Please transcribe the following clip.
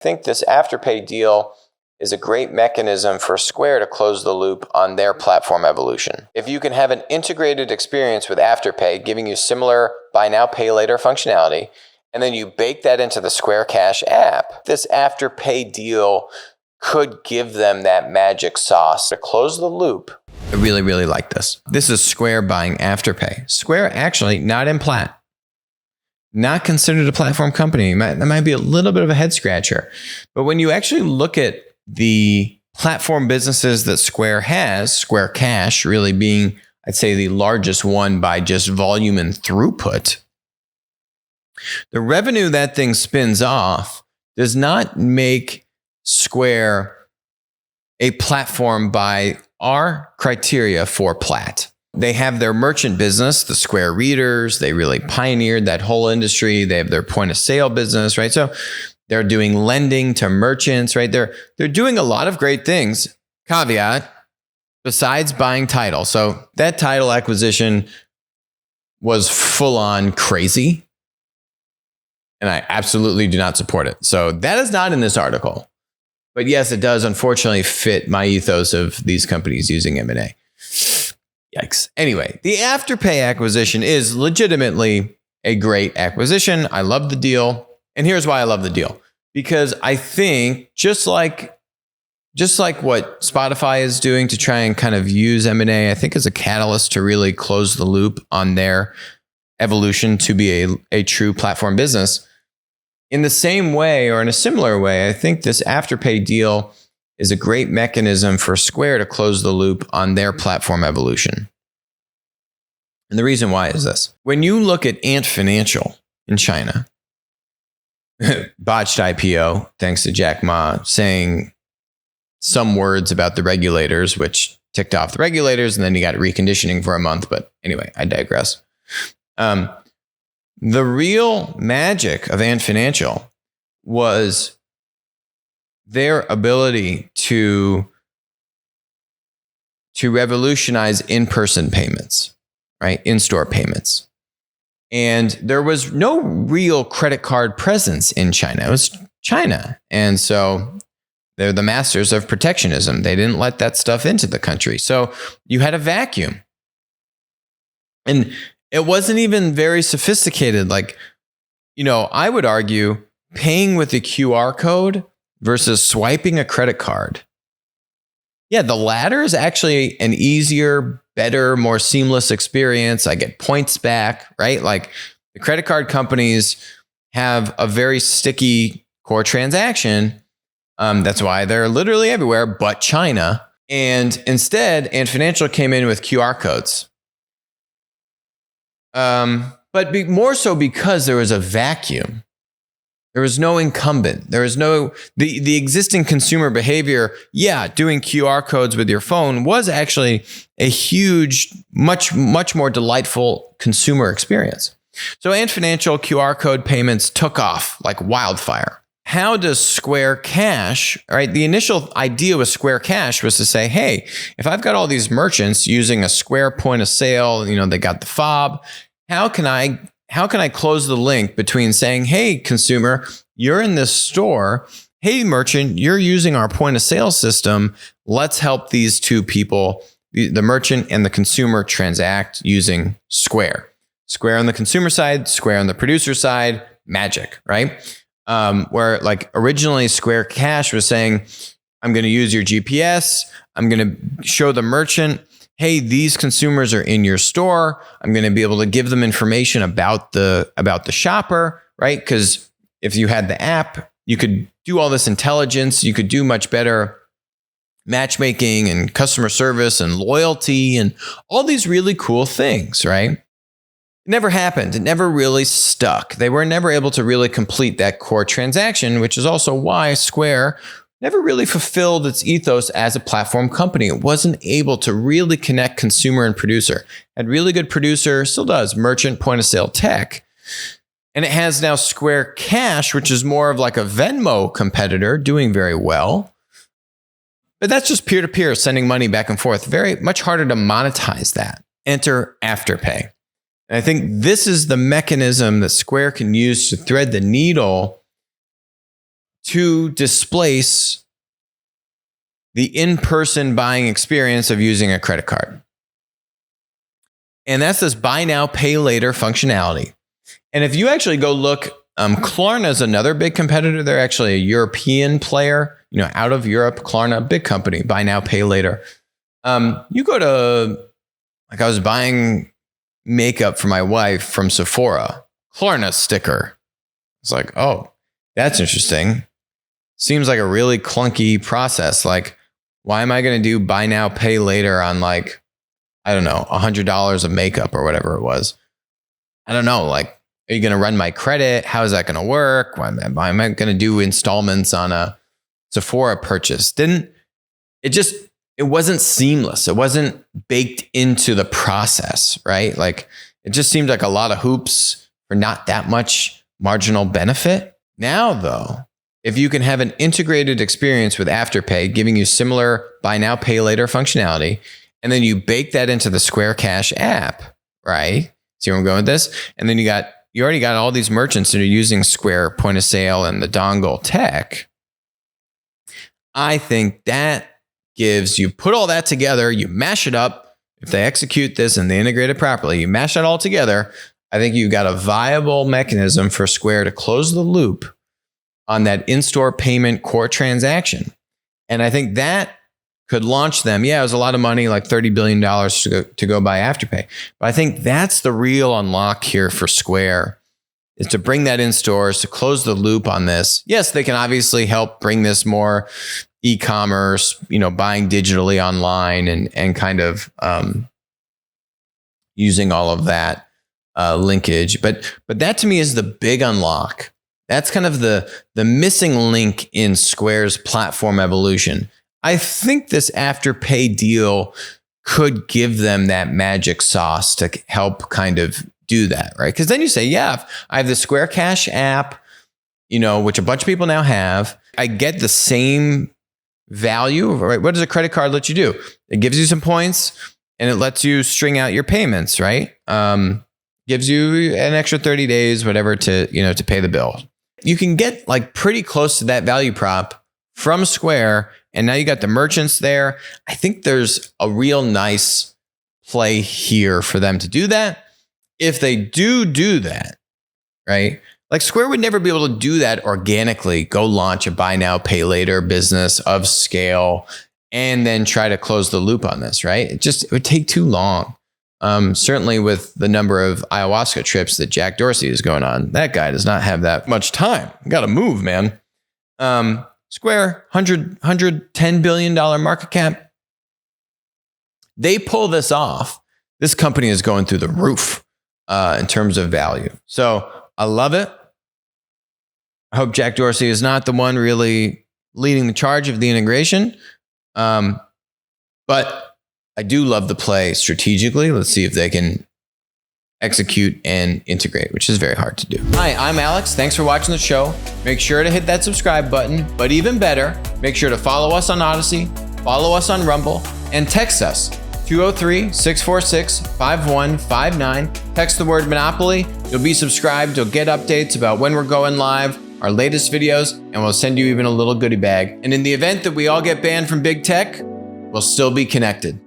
I think this AfterPay deal is a great mechanism for Square to close the loop on their platform evolution. If you can have an integrated experience with AfterPay, giving you similar buy now, pay later functionality, and then you bake that into the Square Cash app, this AfterPay deal could give them that magic sauce to close the loop. I really, really like this. This is Square buying AfterPay. Square actually not in Plat. Not considered a platform company. That might be a little bit of a head scratcher. But when you actually look at the platform businesses that Square has, Square Cash really being, I'd say, the largest one by just volume and throughput, the revenue that thing spins off does not make Square a platform by our criteria for Plat. They have their merchant business, the Square Readers. They really pioneered that whole industry. They have their point of sale business, right? So they're doing lending to merchants, right? They're doing a lot of great things. Caveat, besides buying title. So that title acquisition was full on crazy. And I absolutely do not support it. So that is not in this article. But yes, it does unfortunately fit my ethos of these companies using M&A. Yikes. Anyway, the AfterPay acquisition is legitimately a great acquisition. I love the deal. And here's why I love the deal. Because I think just like what Spotify is doing to try and kind of use M&A, I think as a catalyst to really close the loop on their evolution to be a true platform business. In the same way or in a similar way, I think this AfterPay deal is a great mechanism for Square to close the loop on their platform evolution. And the reason why is this. When you look at Ant Financial in China, botched IPO, thanks to Jack Ma saying some words about the regulators, which ticked off the regulators, and then he got reconditioning for a month. But anyway, I digress. The real magic of Ant Financial was their ability to revolutionize in-person payments, right? In-store payments. And there was no real credit card presence in China. It was China. And so they're the masters of protectionism. They didn't let that stuff into the country. So you had a vacuum. And it wasn't even very sophisticated. Like, I would argue paying with a QR code versus swiping a credit card. Yeah, the latter is actually an easier, better, more seamless experience. I get points back, right? Like the credit card companies have a very sticky core transaction. That's why they're literally everywhere but China. And instead, Ant Financial came in with QR codes. But more so because there was a vacuum. There was no incumbent. There was no, the existing consumer behavior. Yeah, doing QR codes with your phone was actually a huge, much more delightful consumer experience. So Ant Financial QR code payments took off like wildfire. How does Square Cash, right? The initial idea with Square Cash was to say, hey, if I've got all these merchants using a Square point of sale, they got the fob, how can I close the link between saying, hey, consumer, you're in this store. Hey, merchant, you're using our point of sale system. Let's help these two people, the merchant and the consumer, transact using Square. Square on the consumer side, Square on the producer side, magic, right? Where like originally Square Cash was saying, I'm going to use your GPS. I'm going to show the merchant, hey, these consumers are in your store. I'm going to be able to give them information about the shopper, right? Because if you had the app, you could do all this intelligence. You could do much better matchmaking and customer service and loyalty and all these really cool things, right? It never happened. It never really stuck. They were never able to really complete that core transaction, which is also why Square never really fulfilled its ethos as a platform company. It wasn't able to really connect consumer and producer. Had really good producer, still does, merchant point of sale tech. And it has now Square Cash, which is more of like a Venmo competitor, doing very well. But that's just peer-to-peer, sending money back and forth. Very much harder to monetize that. Enter AfterPay. And I think this is the mechanism that Square can use to thread the needle to displace the in-person buying experience of using a credit card. And that's this buy now, pay later functionality. And if you actually go look, Klarna is another big competitor. They're actually a European player, out of Europe. Klarna, big company, buy now, pay later. You go to, I was buying makeup for my wife from Sephora, Klarna sticker. It's like, oh, that's interesting. Seems like a really clunky process. Like, why am I going to do buy now, pay later on $100 of makeup or whatever it was? I don't know. Are you going to run my credit? How is that going to work? Why am I going to do installments on a Sephora purchase? It wasn't seamless. It wasn't baked into the process, right? It just seemed like a lot of hoops for not that much marginal benefit. Now, though, if you can have an integrated experience with AfterPay, giving you similar buy now, pay later functionality, and then you bake that into the Square Cash app, right? See where I'm going with this? And then you already got all these merchants that are using Square point of sale and the dongle tech. I think that gives you, put all that together, you mash it up. If they execute this and they integrate it properly, you mash it all together. I think you've got a viable mechanism for Square to close the loop on that in-store payment core transaction. And I think that could launch them. Yeah, it was a lot of money, like $30 billion to go buy Afterpay. But I think that's the real unlock here for Square, is to bring that in stores, to close the loop on this. Yes, they can obviously help bring this more e-commerce, buying digitally online and kind of using all of that linkage. But that to me is the big unlock. That's kind of the missing link in Square's platform evolution. I think this Afterpay deal could give them that magic sauce to help kind of do that, right? Because then you say, yeah, I have the Square Cash app, which a bunch of people now have. I get the same value, right? What does a credit card let you do? It gives you some points and it lets you string out your payments, right? Gives you an extra 30 days, whatever, to pay the bill. You can get pretty close to that value prop from Square. And now you got the merchants there. I think there's a real nice play here for them to do that. If they do that, right? Square would never be able to do that organically, go launch a buy now, pay later business of scale, and then try to close the loop on this, right? It would take too long. Certainly with the number of ayahuasca trips that Jack Dorsey is going on, that guy does not have that much time. Got to move, man. Square, $110 billion market cap. They pull this off. This company is going through the roof in terms of value. So I love it. I hope Jack Dorsey is not the one really leading the charge of the integration. But I do love the play strategically. Let's see if they can execute and integrate, which is very hard to do. Hi, I'm Alex. Thanks for watching the show. Make sure to hit that subscribe button, but even better, make sure to follow us on Odyssey, follow us on Rumble, and text us 203-646-5159. Text the word Monopoly. You'll be subscribed. You'll get updates about when we're going live, our latest videos, and we'll send you even a little goodie bag. And in the event that we all get banned from big tech, we'll still be connected.